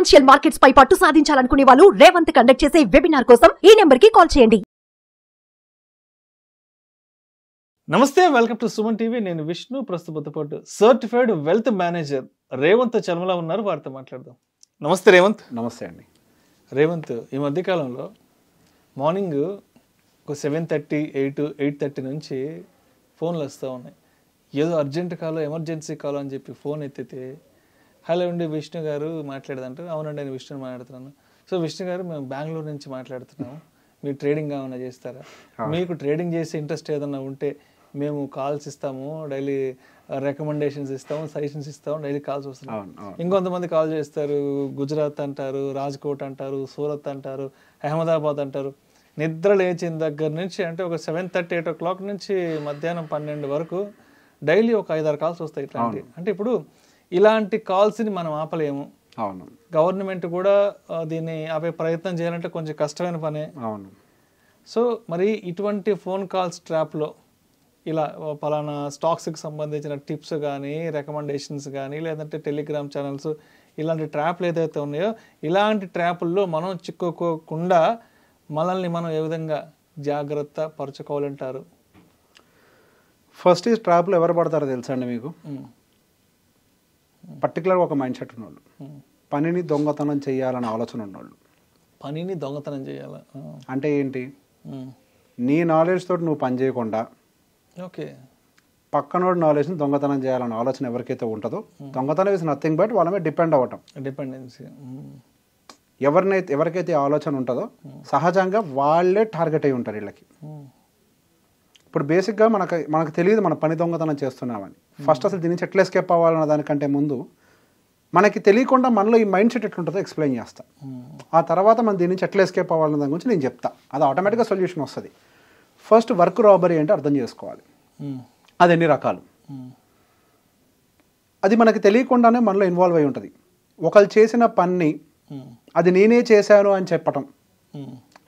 Financial markets పై పట్టు సాధించాలనుకునే వాళ్ళు Revanth conduct చేసే వెబినార్ కోసం ఈ నెంబర్ కి కాల్ చేయండి. నమస్తే, వెల్కమ్ టు సుమన్ టీవీ. నేను విష్ణు. ప్రస్తుత పాటు సర్టిఫైడ్ వెల్త్ మేనేజర్ రేవంత్ చర్మల ఉన్నారు, వారితో మాట్లాడదాం. నమస్తే రేవంత్. నమస్తే అండి. రేవంత్, ఈ మధ్యకాలంలో మార్నింగ్ ఒక 7:30, 8:30 నుంచి ఫోన్లు వస్తూ ఉన్నాయి. ఏదో అర్జెంట్ కాల్, ఎమర్జెన్సీ కాల్ అని చెప్పి ఫోన్ ఎత్తితే, హలో అండి విష్ణు గారు మాట్లాడదంటారు. అవునండి, నేను విష్ణుని మాట్లాడుతున్నాను. సో విష్ణు గారు, మేము బెంగళూరు నుంచి మాట్లాడుతున్నాము, మీరు ట్రేడింగ్ ఏమైనా చేస్తారా? మీకు ట్రేడింగ్ చేసే ఇంట్రెస్ట్ ఏదన్నా ఉంటే మేము కాల్స్ ఇస్తాము, డైలీ రికమెండేషన్స్ ఇస్తాము, సజెషన్స్ ఇస్తాము, డైలీ కాల్స్ వస్తున్నాం. ఇంకొంతమంది కాల్ చేస్తారు, గుజరాత్ అంటారు, రాజ్కోట్ అంటారు, సూరత్ అంటారు, అహ్మదాబాద్ అంటారు. నిద్ర లేచిన దగ్గర నుంచి అంటే ఒక 7:30, 8 o'clock నుంచి మధ్యాహ్నం 12 వరకు డైలీ ఒక 5-6 కాల్స్ వస్తాయి ఇట్లాంటి. అంటే ఇప్పుడు ఇలాంటి కాల్స్ని మనం ఆపలేము. అవును. గవర్నమెంట్ కూడా దీన్ని ఆపే ప్రయత్నం చేయాలంటే కొంచెం కష్టమైన పనే. అవును. సో మరి ఇటువంటి ఫోన్ కాల్స్ ట్రాప్లో ఇలా పలానా స్టాక్స్కి సంబంధించిన టిప్స్ కానీ, రికమెండేషన్స్ కానీ, లేదంటే టెలిగ్రామ్ ఛానల్స్, ఇలాంటి ట్రాప్లు ఏదైతే ఉన్నాయో, ఇలాంటి ట్రాపుల్లో మనం చిక్కుకోకుండా మనల్ని మనం ఏ విధంగా జాగ్రత్త పరచుకోవాలంటారు? ఫస్ట్ ఈ ట్రాప్లో ఎవరు పడతారో తెలుసా అండి మీకు? పర్టికులర్గా ఒక మైండ్ సెట్ ఉన్నోళ్ళు, పనిని దొంగతనం చేయాలనే ఆలోచన ఉన్నోళ్ళు. పనిని దొంగతనం చేయాలి అంటే ఏంటి? నీ నాలెడ్జ్ తోటి నువ్వు పని చేయకుండా ఓకే, పక్కనోడి నాలెడ్జ్ని దొంగతనం చేయాలనే ఆలోచన ఎవరికైతే ఉంటుందో, దొంగతనం ఇస్ నథింగ్ బట్ వాళ్ళ మీద డిపెండ్ అవ్వటం. డిపెండెన్సీ. ఎవరికైతే ఆలోచన ఉంటుందో సహజంగా వాళ్ళే టార్గెట్ అయి ఉంటారు వీళ్ళకి. ఇప్పుడు బేసిక్గా మనకు తెలియదు మన పని దొంగతనం చేస్తున్నామని. ఫస్ట్ అసలు దీని నుంచి ఎట్లా ఎస్కేప్ అవ్వాలన్న దానికంటే ముందు మనకి తెలియకుండా మనలో ఈ మైండ్ సెట్ ఎట్లుంటుందో ఎక్స్ప్లెయిన్ చేస్తా. ఆ తర్వాత మనం దీని నుంచి ఎట్లా ఎస్కేప్ అవ్వాలన్న దాని గురించి నేను చెప్తా. అది ఆటోమేటిక్గా సొల్యూషన్ వస్తుంది. ఫస్ట్ వర్క్ రాబరీ అంటే అర్థం చేసుకోవాలి. అది ఎన్ని రకాలు, అది మనకి తెలియకుండానే మనలో ఇన్వాల్వ్ అయి ఉంటుంది. ఒకళ్ళు చేసిన పని అది నేనే చేశాను అని చెప్పటం,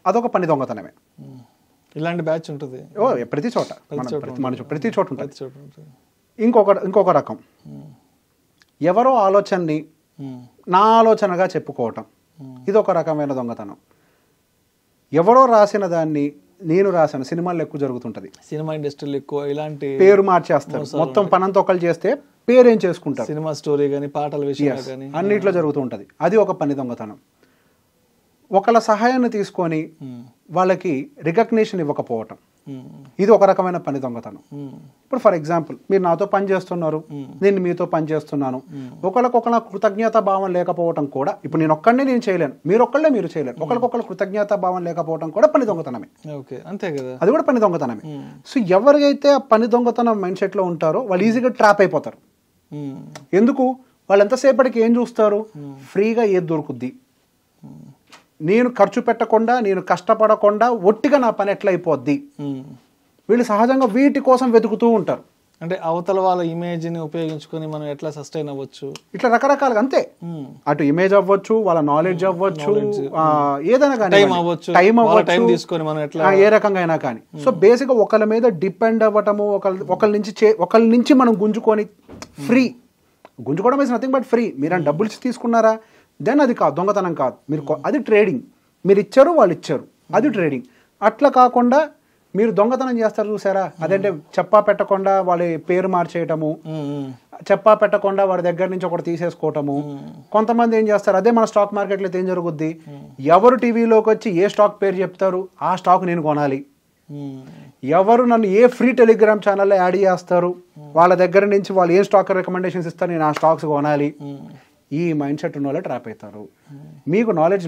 అదొక పని దొంగతనమే. ఇలాంటి బ్యాచ్ ఉంటుంది ప్రతి చోట, ప్రతి చోట ఉంటుంది. ఇంకొక రకం, ఎవరో ఆలోచనని నా ఆలోచనగా చెప్పుకోవటం, ఇది ఒక రకమైన దొంగతనం. ఎవరో రాసిన దాన్ని నేను రాశాను, సినిమాల్లో ఎక్కువ జరుగుతుంటది. సినిమా ఇండస్ట్రీలో ఎక్కువ ఇలాంటి పేరు మార్చేస్తారు. మొత్తం పనంతా ఒకళ్ళు చేస్తే పేరేం చేసుకుంటారు. సినిమా స్టోరీ కానీ, పాటల విషయం కానీ అన్నిట్లో జరుగుతూ ఉంటుంది. అది ఒక పని దొంగతనం. ఒకళ్ళ సహాయాన్ని తీసుకొని వాళ్ళకి రికగ్నిషన్ ఇవ్వకపోవటం, ఇది ఒక రకమైన పని దొంగతనం. ఇప్పుడు ఫర్ ఎగ్జాంపుల్, మీరు నాతో పని చేస్తున్నారు, నేను మీతో పని చేస్తున్నాను, ఒకళ్ళకొకళ్ళ కృతజ్ఞతా భావం లేకపోవటం కూడా, ఇప్పుడు నేను ఒక్కడనే నేను చేయలేను, మీరు చేయలేరు, ఒకరికొకళ్ళ కృతజ్ఞతా భావం లేకపోవటం కూడా పని దొంగతనమే. అంతే కదా, అది కూడా పని దొంగతనమే. సో ఎవరికైతే ఆ పని దొంగతనం మైండ్ సెట్ లో ఉంటారో వాళ్ళు ఈజీగా ట్రాప్ అయిపోతారు. ఎందుకు? వాళ్ళు ఎంతసేపటికి ఏం చూస్తారు? ఫ్రీగా ఏది దొరుకుద్ది, నేను ఖర్చు పెట్టకుండా, నేను కష్టపడకుండా ఒట్టిగా నా పని ఎట్లా అయిపోద్ది, వీళ్ళు సహజంగా వీటి కోసం వెతుకుతూ ఉంటారు. అంటే అవతల వాళ్ళ ఇమేజ్ని ఉపయోగించుకొని మనం ఎట్లా సస్టైన్ అవ్వచ్చు, ఇట్లా రకరకాలుగా. అంతే, అటు ఇమేజ్ అవ్వచ్చు, వాళ్ళ నాలెడ్జ్ అవ్వచ్చు, ఏదైనా కానీ, టైం అవ్వచ్చు, తీసుకొని మనం ఎట్లా ఏ రకంగా అయినా కానీ. సో బేసిక్గా ఒకళ్ళ మీద డిపెండ్ అవ్వటము, ఒకళ్ళ నుంచి మనం గుంజుకొని, ఫ్రీ గుంజుకోవడం ఇస్ నథింగ్ బట్ ఫ్రీ. మీరు డబ్బులు ఇచ్చి తీసుకున్నారా, దెన్ అది కాదు, దొంగతనం కాదు. మీరు అది ట్రేడింగ్. మీరు ఇచ్చారు, వాళ్ళు ఇచ్చారు, అది ట్రేడింగ్. అట్లా కాకుండా మీరు దొంగతనం చేస్తారు చూసారా, అదంటే చెప్పా పెట్టకుండా వాళ్ళ పేరు మార్చేయటము, చెప్పా పెట్టకుండా వాడి దగ్గర నుంచి ఒకటి తీసేసుకోవటము. కొంతమంది ఏం చేస్తారు, అదే మన స్టాక్ మార్కెట్లో ఏం జరుగుద్ది, ఎవరు టీవీలోకి వచ్చి ఏ స్టాక్ పేరు చెప్తారు, ఆ స్టాక్ నేను కొనాలి, ఎవరు నన్ను ఏ ఫ్రీ టెలిగ్రామ్ ఛానల్లో యాడ్ చేస్తారు, వాళ్ళ దగ్గర నుంచి వాళ్ళు ఏ స్టాక్ రికమెండేషన్స్ ఇస్తారు, నేను ఆ స్టాక్స్ కొనాలి. ఈ మైండ్ సెట్ ఉన్న వాళ్ళే ట్రాప్ అవుతారు. మీకు నాలెడ్జ్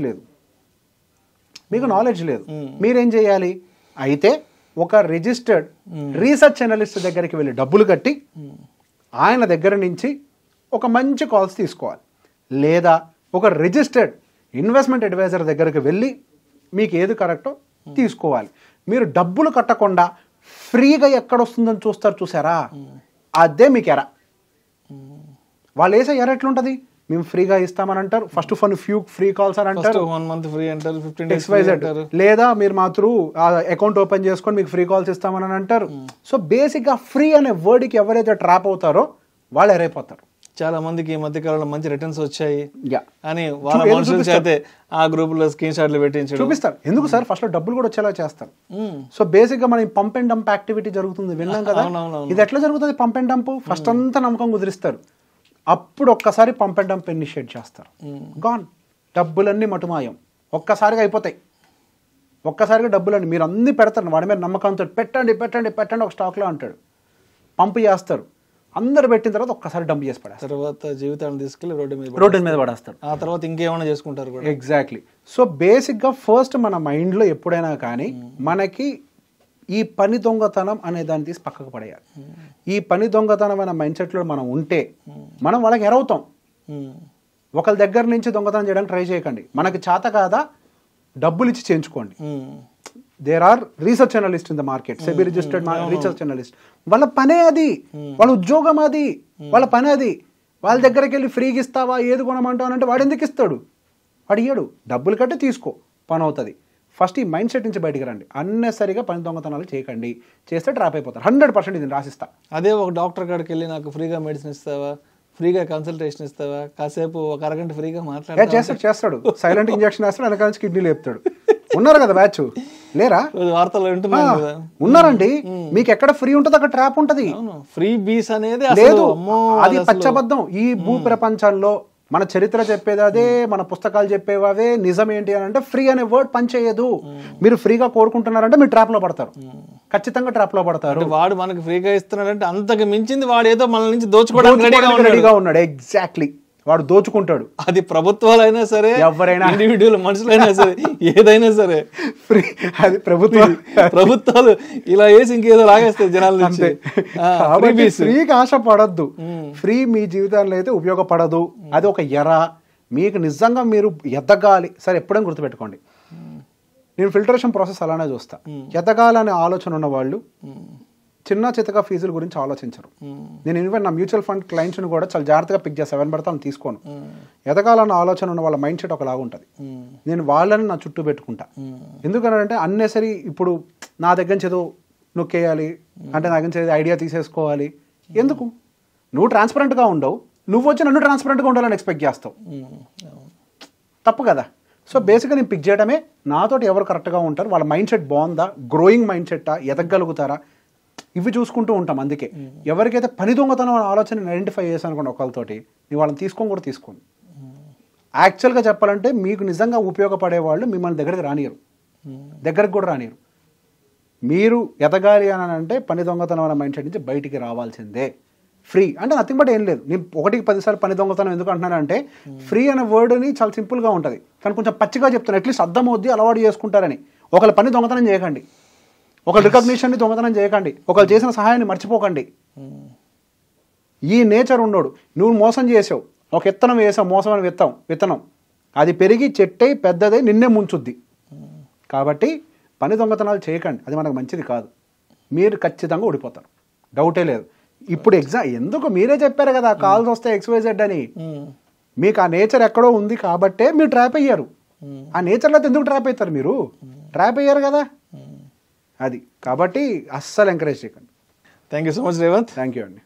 లేదు, మీరేం చేయాలి? అయితే ఒక రిజిస్టర్డ్ రీసెర్చ్ అనలిస్ట్ దగ్గరికి వెళ్ళి డబ్బులు కట్టి ఆయన దగ్గర నుంచి ఒక మంచి కాల్స్ తీసుకోవాలి. లేదా ఒక రిజిస్టర్డ్ ఇన్వెస్ట్మెంట్ అడ్వైజర్ దగ్గరికి వెళ్ళి మీకు ఏది కరెక్టో తీసుకోవాలి. మీరు డబ్బులు కట్టకుండా ఫ్రీగా ఎక్కడొస్తుందని చూసారా, అదే మీకు ఎర. వాళ్ళు వేసే ఎర ఎట్లుంటుంది, మేము ఫ్రీగా ఇస్తామని అంటారు, ఫస్ట్ ఫ్యూ ఫ్రీ కాల్స్ అని అంటారు, 1 month ఫ్రీ అంటారు, 15 days అంటారు, లేదా మీరు మాత్రం అకౌంట్ ఓపెన్ చేసుకొని మీకు ఫ్రీ కాల్స్ ఇస్తామని అంటారు. సో బేసిక్గా ఫ్రీ అనే వర్డ్కి ఎవరైతే ట్రాప్ అవుతారో వాళ్ళు ఎరైపోతారు. చాలా మందికి ఈ మధ్య కాలంలో మంచి రిటర్న్స్ వచ్చాయి యా అని వాళ్ళ మనుషుల చేతే ఆ గ్రూప్ లో స్క్రీన్ షాట్లు పెట్టించడం చూపిస్తారు. ఎందుకు సార్ ఫస్ట్ లో డబ్బులు కూడా వచ్చేలా చేస్తారు. సో బేసిక్ గా మనం పంప్ అండ్ డంప్ యాక్టివిటీ జరుగుతుంది విన్నాం కదా. ఇది ఎట్లా జరుగుతుంది పంప్ అండ్ డంప్? ఫస్ట్ అంతా నమ్మకం కుదిరిస్తారు, అప్పుడు ఒక్కసారి పంప్ అండ్ డంప్ ఇనిషియేట్ చేస్తారు, గాన్ డబ్బులన్నీ మటుమాయం, ఒక్కసారిగా అయిపోతాయి. ఒక్కసారిగా డబ్బులన్నీ మీరు అన్ని పెడతారు, వాడి మీద నమ్మకంతో పెట్టండి పెట్టండి పెట్టండి ఒక స్టాక్లో అంటాడు, పంపు చేస్తారు, అందరు పెట్టిన తర్వాత ఒక్కసారి డంప్ చేసి పడేస్తారు, తర్వాత జీవితాన్ని తీసుకెళ్లి రోడ్డు మీద పడేస్తారు, ఆ తర్వాత ఇంకేమైనా చేసుకుంటారు కూడా. ఎగ్జాక్ట్లీ. సో బేసిక్గా ఫస్ట్ మన మైండ్లో ఎప్పుడైనా కానీ మనకి ఈ పని దొంగతనం అనే దాన్ని తీసి పక్కకు పడేయాలి. ఈ పని దొంగతనం అనే మైండ్ సెట్లో మనం ఉంటే మనం వాళ్ళకి ఎరవుతాం. ఒకరి దగ్గర నుంచి దొంగతనం చేయడానికి ట్రై చేయకండి, మనకి చేత కాదా డబ్బులు ఇచ్చి చేయించుకోండి. There are research analyst in the market, SEBI registered research analyst, వాళ్ళ పనే అది, వాళ్ళ ఉద్యోగం అది, వాళ్ళ పని అది. వాళ్ళ దగ్గరికి వెళ్ళి ఫ్రీగా ఇస్తావా ఏది కొనమంటావు అంటే వాడు ఎందుకు ఇస్తాడు, వాడు ఇయ్యడు, డబ్బులు కట్టి తీసుకో పని అవుతుంది. ఫస్ట్ ఈ మైండ్ సెట్ నుంచి బయటికి రండి, అన్నెసరిగా పని దొంగతనాలు చేయకండి, చేస్తే ట్రాప్ అయిపోతారు 100%. ఇది రాసిస్తా. అదే ఒక డాక్టర్ కాడికి వెళ్ళి నాకు ఫ్రీగా మెడిసిన్ ఇస్తావా, ఫ్రీగా కన్సల్టేషన్ ఇస్తావా, కాసేపు ఒక అరగంట ఫ్రీగా చేస్తాడు సైలెంట్ ఇంజక్షన్ వేస్తాడు, వెనకాల నుంచి కిడ్నీ లేపుతాడు. ఉన్నారు కదా బ్యాచ్, లేరా వార్తలు వింటున్నాను కదా. ఉన్నారండి. మీకు ఎక్కడ ఫ్రీ ఉంటుంది అక్కడ ట్రాప్ ఉంటుంది. ఫ్రీ బీస్ అనేది లేదు, అది పచ్చబద్ధం. ఈ భూ ప్రపంచంలో మన చరిత్ర చెప్పేది అదే, మన పుస్తకాలు చెప్పేవి అవే. నిజం ఏంటి అని అంటే ఫ్రీ అనే వర్డ్ పనిచేయదు. మీరు ఫ్రీగా కోరుకుంటున్నారంటే మీరు ట్రాప్ లో పడతారు, ఖచ్చితంగా ట్రాప్ లో పడతారు. వాడు మనకి ఫ్రీగా ఇస్తున్నాడంటే అంతకు మించింది వాడు ఏదో మన నుంచి దోచుకోవడానికి రెడీగా ఉన్నాడు. ఎగ్జాక్ట్లీ, వాడు దోచుకుంటాడు. అది ప్రభుత్వాలైనా సరే, ఎవరైనా, ఇండివిడ్యువల్ మనుషులైనా సరే, ఏదైనా సరే ఫ్రీ. అది ప్రభుత్వాలు ఇలా వేసి ఇంకేదో లాగేస్తాయి జనాల నుంచి. ఫ్రీకి ఆశ పడద్దు. ఫ్రీ మీ జీవితాల్లో అయితే ఉపయోగపడదు. అది ఒక ఎర. మీకు నిజంగా మీరు ఎదగాలి సరే, ఎప్పుడైనా గుర్తుపెట్టుకోండి, నేను ఫిల్టరేషన్ ప్రాసెస్ అలానే చూస్తా. ఎదగాలనే ఆలోచన ఉన్న వాళ్ళు చిన్న చితక ఫీజుల గురించి ఆలోచించరు. నేను ఈవెన్ నా మ్యూచువల్ ఫండ్ క్లయింట్స్ని కూడా చాలా జాగ్రత్తగా పిక్ చేస్తాను, ఎవరిని పడతాను తీసుకోను. ఎదగాలన్న ఆలోచన ఉన్న వాళ్ళ మైండ్ సెట్ ఒకలాగా ఉంటుంది. నేను వాళ్ళని నా చుట్టూ పెట్టుకుంటా. ఎందుకంటే అన్నెసరీ ఇప్పుడు నా దగ్గర నుంచి ఏదో నొక్కేయాలి అంటే, నా దగ్గర నుంచి ఐడియా తీసేసుకోవాలి ఎందుకు? నువ్వు ట్రాన్స్పరెంట్గా ఉండవు, నువ్వు వచ్చి నన్ను ట్రాన్స్పరెంట్గా ఉండాలని ఎక్స్పెక్ట్ చేస్తావు, తప్పు కదా. సో బేసిక్గా నేను పిక్ చేయడమే, నాతోటి ఎవరు కరెక్ట్గా ఉంటారు, వాళ్ళ మైండ్ సెట్ బాగుందా, గ్రోయింగ్ మైండ్ సెట్టా, ఎదగలుగుతారా, ఇవి చూసుకుంటూ ఉంటాం. అందుకే ఎవరికైతే పని దొంగతనం అనే ఆలోచన ఐడెంటిఫై చేశాను అనుకోండి ఒకరితోటి, నీ వాళ్ళని తీసుకోండి. యాక్చువల్గా చెప్పాలంటే మీకు నిజంగా ఉపయోగపడే వాళ్ళు మిమ్మల్ని దగ్గరికి కూడా రానియరు. మీరు ఎదగాలి అని అంటే పని దొంగతనం అనే మైండ్ సెట్ నుంచి బయటికి రావాల్సిందే. ఫ్రీ అంటే నథింగ్ బట్ ఏం లేదు. నేను 1-10 సార్లు పని దొంగతనం ఎందుకు అంటున్నానంటే, ఫ్రీ అనే వర్డ్ని చాలా సింపుల్గా ఉంటుంది కానీ కొంచెం పచ్చిగా చెప్తాను, అట్లీస్ట్ అర్థం అవుద్ది, అలవాటు చేసుకుంటారని. ఒకళ్ళ పని దొంగతనం చేయకండి, ఒకళ్ళ రికగ్నిషన్ని దొంగతనం చేయకండి, ఒకళ్ళు చేసిన సహాయాన్ని మర్చిపోకండి. ఈ నేచర్ ఉండోడు. నువ్వు మోసం చేసావు, ఒక విత్తనం వేసావు, మోసం అని విత్తనం అది పెరిగి చెట్టై పెద్దదై నిన్నే ముంచుద్ది. కాబట్టి పని దొంగతనాలు చేయకండి, అది మనకు మంచిది కాదు. మీరు ఖచ్చితంగా ఓడిపోతారు, డౌటే లేదు. ఇప్పుడు ఎందుకు మీరే చెప్పారు కదా కాల్స్ వస్తే XYZ అని. మీకు ఆ నేచర్ ఎక్కడో ఉంది కాబట్టే మీరు ట్రాప్ అయ్యారు. ఆ నేచర్లో ఎందుకు ట్రాప్ అవుతారు? మీరు ట్రాప్ అయ్యారు కదా, అది. కాబట్టి అస్సలు ఎంకరేజ్ చేయకండి. Thank you so much Revanth. Thank you అండి.